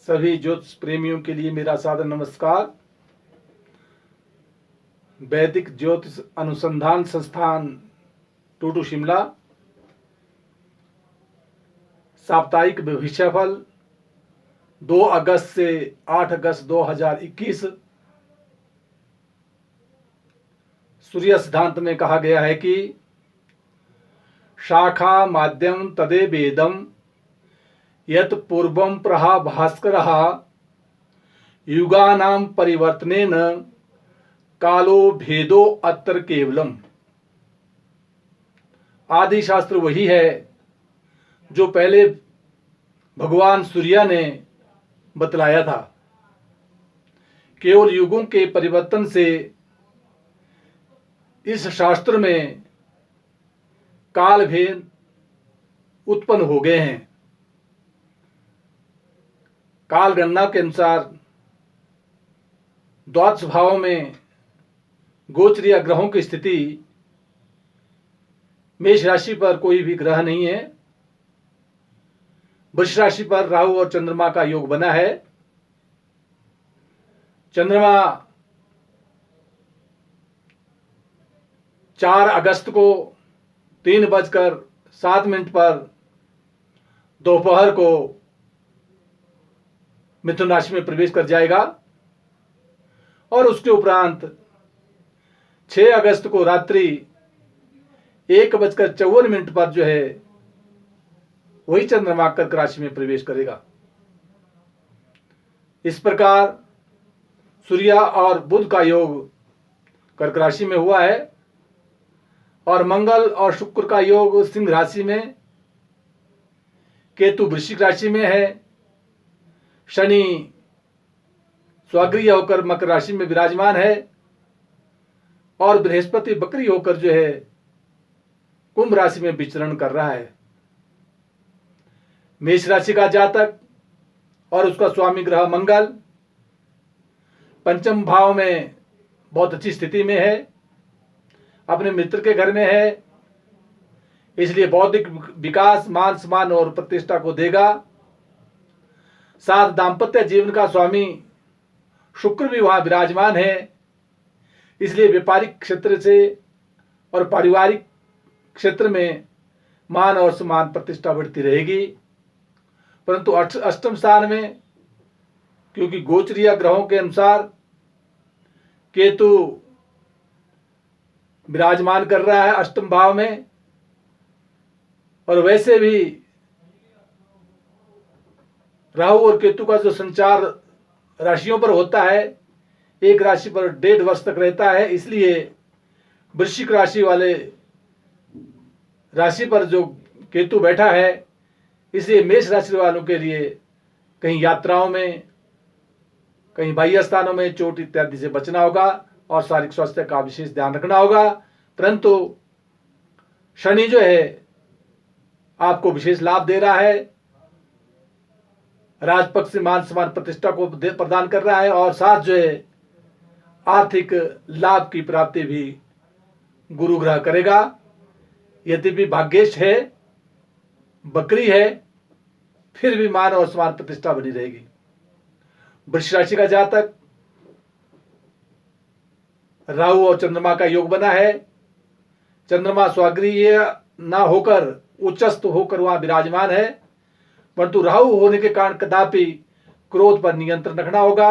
सभी ज्योतिष प्रेमियों के लिए मेरा सादर नमस्कार। वैदिक ज्योतिष अनुसंधान संस्थान टूटू शिमला साप्ताहिक भविष्यफल 2 अगस्त से 8 अगस्त 2021। सूर्य सिद्धांत में कहा गया है कि शाखा माध्यम तदे वेदम यत पूर्वम प्रहा भास्करः युगानां परिवर्तनेन कालो भेदो अत्र केवलम। आदि शास्त्र वही है जो पहले भगवान सूर्य ने बतलाया था। केवल युगों के परिवर्तन से इस शास्त्र में काल भेद उत्पन्न हो गए हैं। काल गणना के अनुसार द्वादश भावों में गोचरीय ग्रहों की स्थिति मेष राशि पर कोई भी ग्रह नहीं है। वृष राशि पर राहु और चंद्रमा का योग बना है। चंद्रमा 4 अगस्त को 3:07 पर दोपहर को मिथुन राशि में प्रवेश कर जाएगा और उसके उपरांत 6 अगस्त को रात्रि 1:54 पर जो है वही चंद्रमा कर्क राशि में प्रवेश करेगा। इस प्रकार सूर्य और बुध का योग कर्क राशि में हुआ है और मंगल और शुक्र का योग सिंह राशि में, केतु वृश्चिक राशि में है, शनि स्वगृह होकर मकर राशि में विराजमान है और बृहस्पति बकरी होकर जो है कुंभ राशि में विचरण कर रहा है। मेष राशि का जातक और उसका स्वामी ग्रह मंगल पंचम भाव में बहुत अच्छी स्थिति में है, अपने मित्र के घर में है, इसलिए बौद्धिक विकास, मान सम्मान और प्रतिष्ठा को देगा। साथ दाम्पत्य जीवन का स्वामी शुक्र भी वहां विराजमान है, इसलिए व्यापारिक क्षेत्र से और पारिवारिक क्षेत्र में मान और सम्मान प्रतिष्ठा बढ़ती रहेगी। परंतु अष्टम स्थान में क्योंकि गोचरीय ग्रहों के अनुसार केतु विराजमान कर रहा है अष्टम भाव में, और वैसे भी राहु और केतु का जो संचार राशियों पर होता है, एक राशि पर 1.5 वर्ष तक रहता है, इसलिए वृश्चिक राशि वाले राशि पर जो केतु बैठा है, इसलिए मेष राशि वालों के लिए कहीं यात्राओं में, कहीं बाह्य स्थानों में चोट इत्यादि से बचना होगा और शारीरिक स्वास्थ्य का विशेष ध्यान रखना होगा। परंतु शनि जो है आपको विशेष लाभ दे रहा है, राजपक्ष से मान सम्मान प्रतिष्ठा को प्रदान कर रहा है और साथ जो है आर्थिक लाभ की प्राप्ति भी गुरु ग्रह करेगा। यद्यपि भाग्येश है, बकरी है, फिर भी मान और सम्मान प्रतिष्ठा बनी रहेगी। वृष राशि का जातक राहु और चंद्रमा का योग बना है। चंद्रमा स्वगृह ना होकर उच्चस्थ होकर वहां विराजमान है, परंतु राहु होने के कारण कदापि क्रोध पर नियंत्रण रखना होगा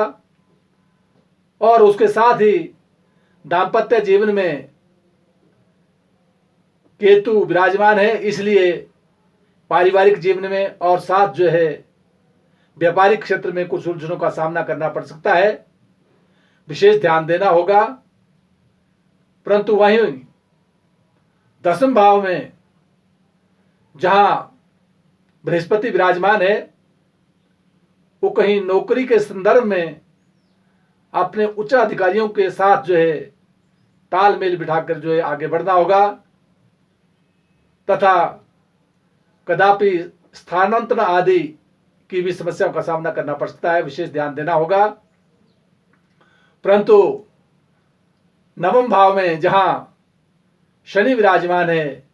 और उसके साथ ही दाम्पत्य जीवन में केतु विराजमान है, इसलिए पारिवारिक जीवन में और साथ जो है व्यापारिक क्षेत्र में कुछ उलझनों का सामना करना पड़ सकता है, विशेष ध्यान देना होगा। परंतु वहीं 10वें भाव में जहां बृहस्पति विराजमान है, वो कहीं नौकरी के संदर्भ में अपने उच्च अधिकारियों के साथ जो है तालमेल बिठाकर जो है आगे बढ़ना होगा तथा कदापि स्थानांतरण आदि की भी समस्याओं का सामना करना पड़ सकता है, विशेष ध्यान देना होगा। परंतु 9वें भाव में जहां शनि विराजमान है,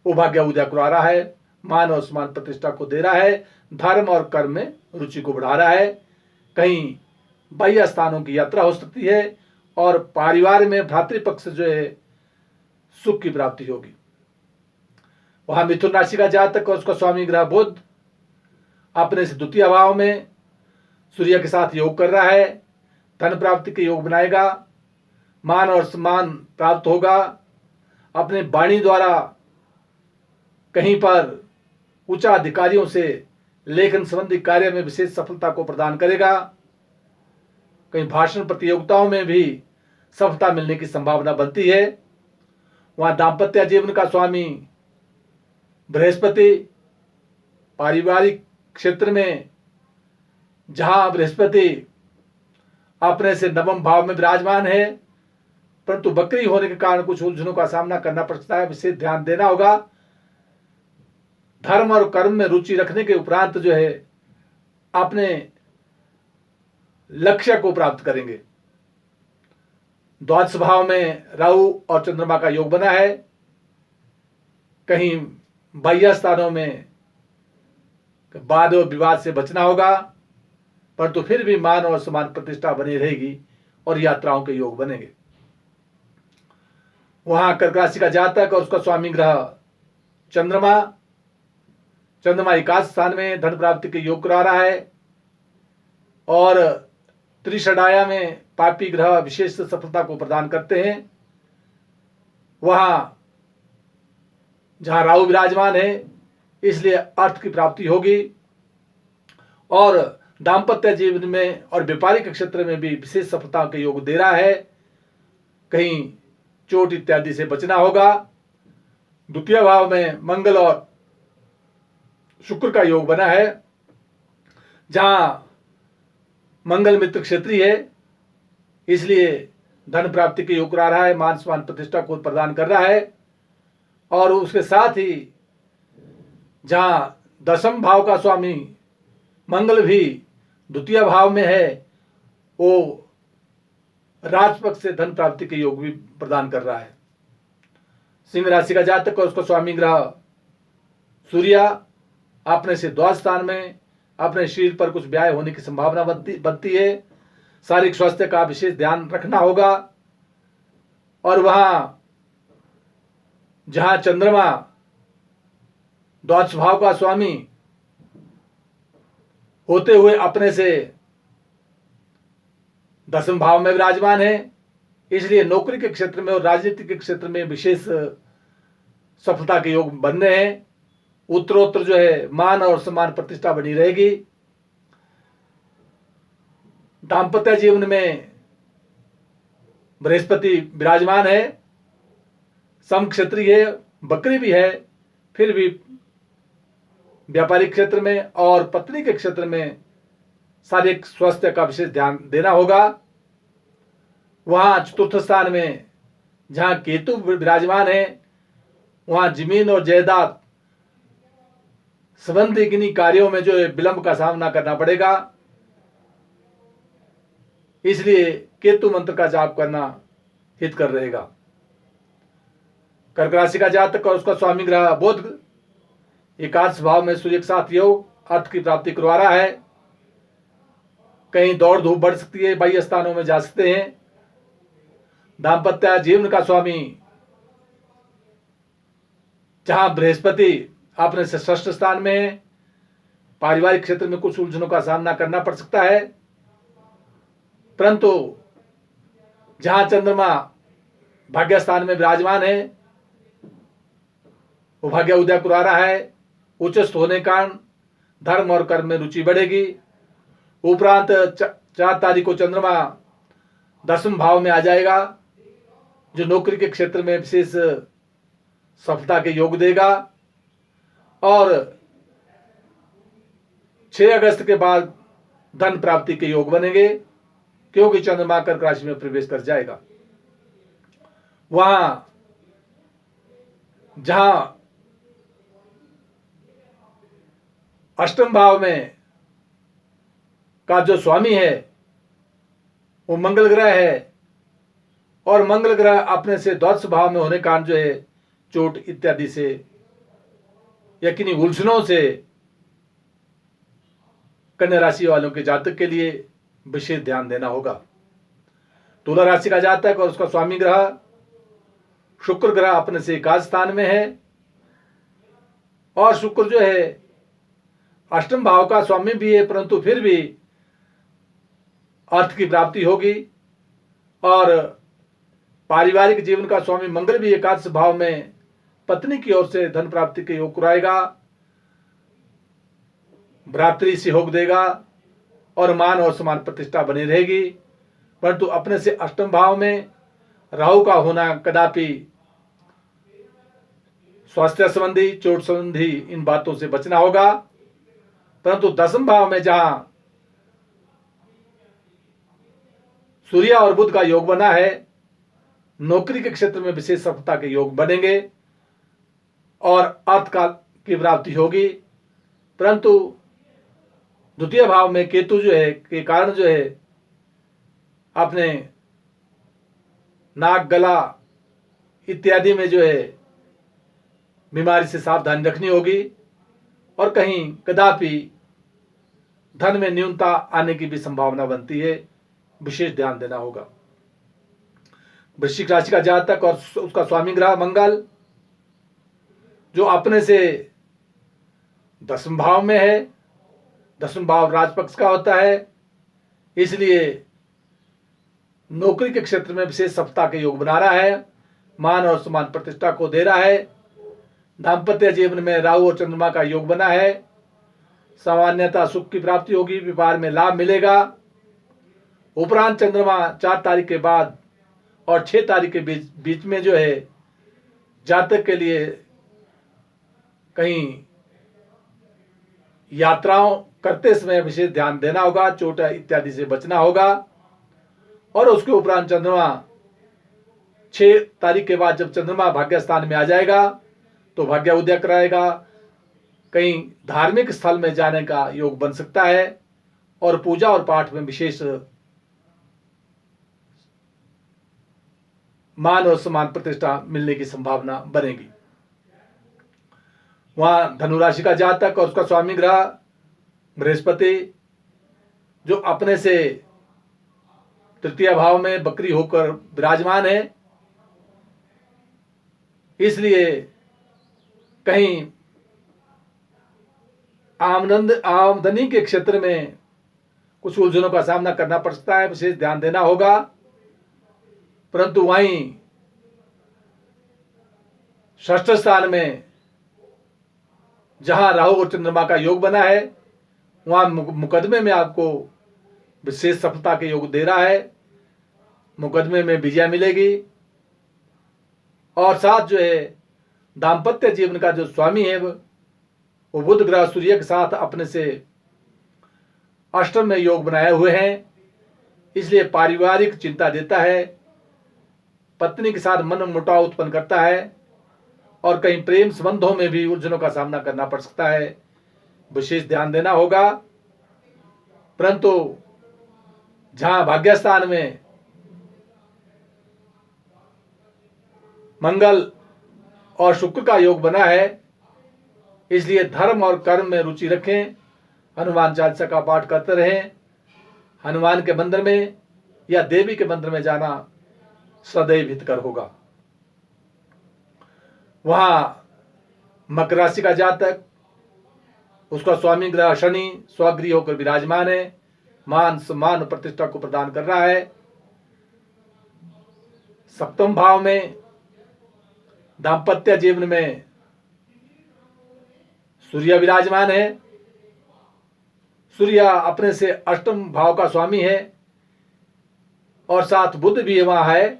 वो भाग्य उदय करा रहा है, मान और सम्मान प्रतिष्ठा को दे रहा है, धर्म और कर्म में रुचि को बढ़ा रहा है। कहीं बाह्य स्थानों की यात्रा हो सकती है और परिवार में भ्रातृपक्ष से जो है सुख की प्राप्ति होगी। वहां मिथुन राशि का जातक और उसका स्वामी ग्रह बुध अपने से द्वितीय भाव में सूर्य के साथ योग कर रहा है, धन प्राप्ति के योग बनाएगा, मान और सम्मान प्राप्त होगा, अपने वाणी द्वारा कहीं पर उच्च अधिकारियों से लेखन संबंधी कार्य में विशेष सफलता को प्रदान करेगा। कहीं भाषण प्रतियोगिताओं में भी सफलता मिलने की संभावना बनती है। वहां दाम्पत्य जीवन का स्वामी बृहस्पति पारिवारिक क्षेत्र में, जहां बृहस्पति अपने से नवम भाव में विराजमान है, परंतु वक्री होने के कारण कुछ उलझनों का सामना करना पड़ सकता है, विशेष ध्यान देना होगा। धर्म और कर्म में रुचि रखने के उपरांत जो है अपने लक्ष्य को प्राप्त करेंगे। द्वादश भाव में राहु और चंद्रमा का योग बना है। कहीं बाह्य स्थानों में वाद और विवाद से बचना होगा, परंतु फिर भी मान और सम्मान प्रतिष्ठा बनी रहेगी और यात्राओं के योग बनेंगे। वहां कर्क राशि का जातक और उसका स्वामी ग्रह चंद्रमा एकादश स्थान में धन प्राप्ति के योग करा रहा है और त्रिषडाया में पापी ग्रह विशेष सफलता को प्रदान करते हैं। वहां जहां राहु विराजमान है, इसलिए अर्थ की प्राप्ति होगी और दाम्पत्य जीवन में और व्यापारिक क्षेत्र में भी विशेष सफलता के योग दे रहा है। कहीं चोट इत्यादि से बचना होगा। द्वितीय भाव में मंगल और शुक्र का योग बना है, जहां मंगल मित्र क्षेत्रीय है, इसलिए धन प्राप्ति के योग करा रहा है, मान सम्मान प्रतिष्ठा को प्रदान कर रहा है। और उसके साथ ही जहां दशम भाव का स्वामी मंगल भी द्वितीय भाव में है, वो राजपक्ष से धन प्राप्ति के योग भी प्रदान कर रहा है। सिंह राशि का जातक और उसका स्वामी ग्रह सूर्य अपने से द्वादश स्थान में, अपने शरीर पर कुछ व्याय होने की संभावना बनती है। शारीरिक स्वास्थ्य का विशेष ध्यान रखना होगा। और वहां जहां चंद्रमा द्वादश भाव का स्वामी होते हुए अपने से दसम भाव में विराजमान है, इसलिए नौकरी के क्षेत्र में और राजनीति के क्षेत्र में विशेष सफलता के योग बन रहे हैं। उत्तरोत्तर जो है मान और सम्मान प्रतिष्ठा बनी रहेगी। दाम्पत्य जीवन में बृहस्पति विराजमान है, सम क्षेत्रीय है, बकरी भी है, फिर भी व्यापारिक क्षेत्र में और पत्नी के क्षेत्र में शारीरिक स्वास्थ्य का विशेष ध्यान देना होगा। वहां चतुर्थ स्थान में जहां केतु विराजमान है, वहां जमीन और जायदाद संबंधी किन्हीं कार्यों में जो है विलंब का सामना करना पड़ेगा, इसलिए केतु मंत्र का जाप करना हितकर रहेगा। कर्क राशि का जातक और उसका स्वामी ग्रह बुध एकादश भाव में सूर्य के साथ योग अर्थ की प्राप्ति करवा रहा है। कहीं दौड़ धूप बढ़ सकती है, बाह्य स्थानों में जा सकते हैं। दाम्पत्य जीवन का स्वामी जहां बृहस्पति अपने से षष्ठ स्थान में है, पारिवारिक क्षेत्र में कुछ उलझनों का सामना करना पड़ सकता है, परंतु जहां चंद्रमा भाग्य स्थान में विराजमान है, वो भाग्य उदय करा रहा है। उच्चस्थ होने के कारण धर्म और कर्म में रुचि बढ़ेगी। उपरांत 4 तारीख को चंद्रमा दसम भाव में आ जाएगा, जो नौकरी के क्षेत्र में विशेष सफलता के योग देगा। और 6 अगस्त के बाद धन प्राप्ति के योग बनेंगे, क्योंकि चंद्रमा कर्क राशि में प्रवेश कर जाएगा। वहां जहां अष्टम भाव में का जो स्वामी है वो मंगल ग्रह है, और मंगल ग्रह अपने से द्वादश भाव में होने के कारण जो है चोट इत्यादि से या किन्हीं उलझनों से कन्या राशि वालों के जातक के लिए विशेष ध्यान देना होगा। तुला राशि का जातक और उसका स्वामी ग्रह शुक्र ग्रह अपने से एकादश स्थान में है, और शुक्र जो है अष्टम भाव का स्वामी भी है, परंतु फिर भी अर्थ की प्राप्ति होगी। और पारिवारिक जीवन का स्वामी मंगल भी एकादश भाव में पत्नी की ओर से धन प्राप्ति के योग कराएगा, भ्रातृ सहयोग देगा और मान और समान प्रतिष्ठा बनी रहेगी। परंतु अपने से अष्टम भाव में राहु का होना कदापि स्वास्थ्य संबंधी, चोट संबंधी इन बातों से बचना होगा। परंतु दसम भाव में जहां सूर्य और बुध का योग बना है, नौकरी के क्षेत्र में विशेष सफलता के योग बनेंगे और अर्थ का की प्राप्ति होगी। परंतु द्वितीय भाव में केतु जो है के कारण जो है अपने नाक, गला इत्यादि में जो है बीमारी से सावधानी रखनी होगी, और कहीं कदापि धन में न्यूनता आने की भी संभावना बनती है, विशेष ध्यान देना होगा। वृश्चिक राशि का जातक और उसका स्वामी ग्रह मंगल जो अपने से दसम भाव में है, दसम भाव राजपक्ष का होता है, इसलिए नौकरी के क्षेत्र में विशेष सफलता के योग बना रहा है, मान और समान प्रतिष्ठा को दे रहा है। दाम्पत्य जीवन में राहु और चंद्रमा का योग बना है, सामान्यतः सुख की प्राप्ति होगी, व्यापार में लाभ मिलेगा। उपरांत चंद्रमा 4 तारीख के बाद और 6 तारीख के बीच में जो है जातक के लिए कहीं यात्राओं करते समय विशेष ध्यान देना होगा, चोट इत्यादि से बचना होगा। और उसके उपरांत चंद्रमा 6 तारीख के बाद जब चंद्रमा भाग्य स्थान में आ जाएगा तो भाग्य उदय कराएगा, कहीं धार्मिक स्थल में जाने का योग बन सकता है और पूजा और पाठ में विशेष मान और समान प्रतिष्ठा मिलने की संभावना बनेगी। वहां धनुराशि का जातक और उसका स्वामी ग्रह बृहस्पति जो अपने से तृतीय भाव में बकरी होकर विराजमान है, इसलिए कहीं आमदनी के क्षेत्र में कुछ उलझनों का सामना करना पड़ सकता है, विशेष ध्यान देना होगा। परंतु वहीं षष्ठ स्थान में जहां राहु और चंद्रमा का योग बना है, वहां मुकदमे में आपको विशेष सफलता के योग दे रहा है, मुकदमे में विजय मिलेगी। और साथ जो है दाम्पत्य जीवन का जो स्वामी है वो बुध ग्रह सूर्य के साथ अपने से अष्टम में योग बनाए हुए हैं, इसलिए पारिवारिक चिंता देता है, पत्नी के साथ मन मुटाव उत्पन्न करता है और कहीं प्रेम संबंधों में भी उलझनों का सामना करना पड़ सकता है, विशेष ध्यान देना होगा। परंतु जहां भाग्यस्थान में मंगल और शुक्र का योग बना है, इसलिए धर्म और कर्म में रुचि रखें, हनुमान चालीसा का पाठ करते रहें, हनुमान के मंदिर में या देवी के मंदिर में जाना सदैव हितकर होगा। वहां मकर राशि का जातक उसका स्वामी ग्रह शनि स्वगृह होकर विराजमान है, मान सम्मान प्रतिष्ठा को प्रदान कर रहा है। सप्तम भाव में दाम्पत्य जीवन में सूर्य विराजमान है, सूर्य अपने से अष्टम भाव का स्वामी है और साथ बुध भी वहां है।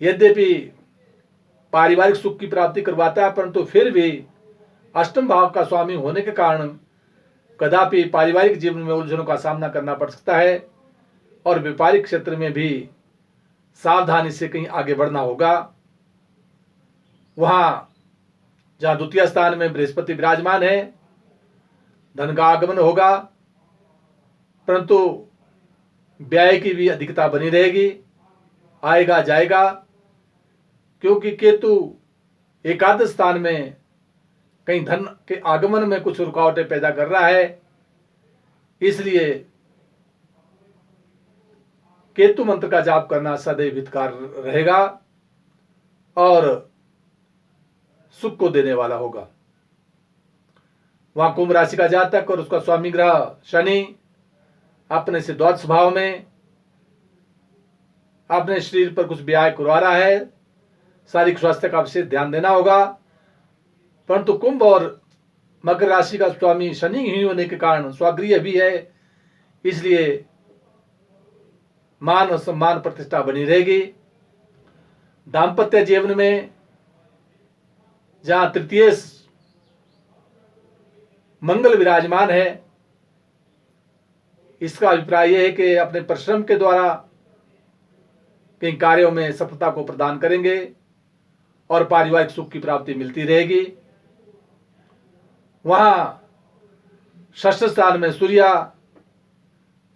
यद्यपि पारिवारिक सुख की प्राप्ति करवाता है, परंतु फिर भी अष्टम भाव का स्वामी होने के कारण कदापि पारिवारिक जीवन में उलझनों का सामना करना पड़ सकता है और व्यापारिक क्षेत्र में भी सावधानी से कहीं आगे बढ़ना होगा। वहां जहां द्वितीय स्थान में बृहस्पति विराजमान है, धन का आगमन होगा, परंतु व्यय की भी अधिकता बनी रहेगी, आएगा जाएगा, क्योंकि केतु एकादश स्थान में कहीं धन के आगमन में कुछ रुकावटें पैदा कर रहा है। इसलिए केतु मंत्र का जाप करना सदैव हितकार रहेगा और सुख को देने वाला होगा। वहां कुंभ राशि का जातक और उसका स्वामी ग्रह शनि अपने से द्वादश भाव में अपने शरीर पर कुछ व्याय करवा रहा है। शारीरिक स्वास्थ्य का विशेष ध्यान देना होगा। परंतु कुंभ और मकर राशि का स्वामी शनि ही होने के कारण स्वगृह भी है, इसलिए मान और सम्मान प्रतिष्ठा बनी रहेगी। दाम्पत्य जीवन में जहां तृतीय मंगल विराजमान है, इसका अभिप्राय यह है कि अपने परिश्रम के द्वारा कई कार्यों में सफलता को प्रदान करेंगे और पारिवारिक सुख की प्राप्ति मिलती रहेगी। वहां षष्ठ स्थान में सूर्य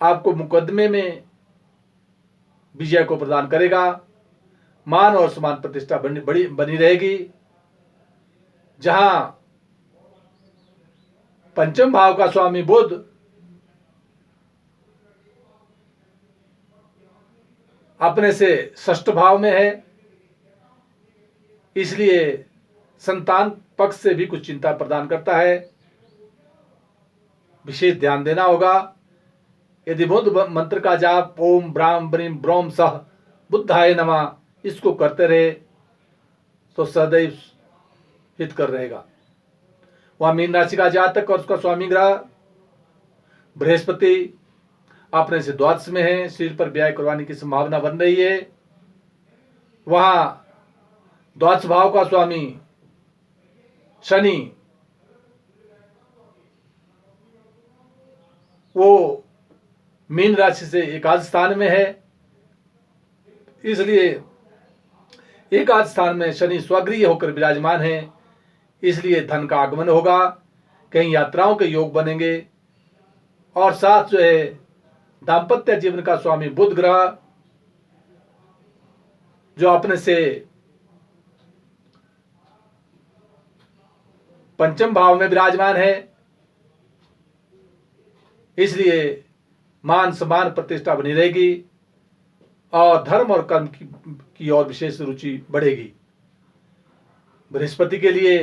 आपको मुकदमे में विजय को प्रदान करेगा। मान और सम्मान प्रतिष्ठा बनी रहेगी। जहां पंचम भाव का स्वामी बुध अपने से षष्ठ भाव में है, इसलिए संतान पक्ष से भी कुछ चिंता प्रदान करता है। विशेष ध्यान देना होगा। यदि बुध मंत्र का जाप ओम ब्राह्म ब्रीम ब्रोम सह बुद्धाय नमः इसको करते रहे तो सदैव हितकर रहेगा। वहां मीन राशि का जातक और उसका स्वामी ग्रह बृहस्पति अपने से द्वादश में है, शरीर पर व्यय करवाने की संभावना बन रही है। वहां द्वादश भाव का स्वामी शनि वो मीन राशि से एकादश स्थान में है, इसलिए एकादश स्थान में शनि स्वगृह होकर विराजमान है, इसलिए धन का आगमन होगा, कहीं यात्राओं के योग बनेंगे। और साथ जो है दाम्पत्य जीवन का स्वामी बुध ग्रह जो अपने से पंचम भाव में विराजमान है, इसलिए मान सम्मान प्रतिष्ठा बनी रहेगी और धर्म और कर्म की ओर विशेष रुचि बढ़ेगी। बृहस्पति के लिए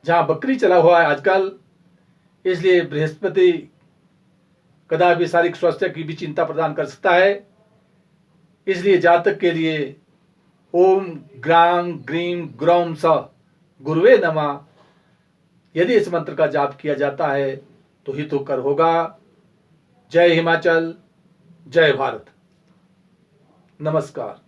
जहां बकरी चला हुआ है आजकल, इसलिए बृहस्पति कदापि शारीरिक स्वास्थ्य की भी चिंता प्रदान कर सकता है। इसलिए जातक के लिए ओम ग्राम ग्रीम ग्रौम स गुरुवे नमः यदि इस मंत्र का जाप किया जाता है तो हितकर होगा। जय हिमाचल, जय भारत। नमस्कार।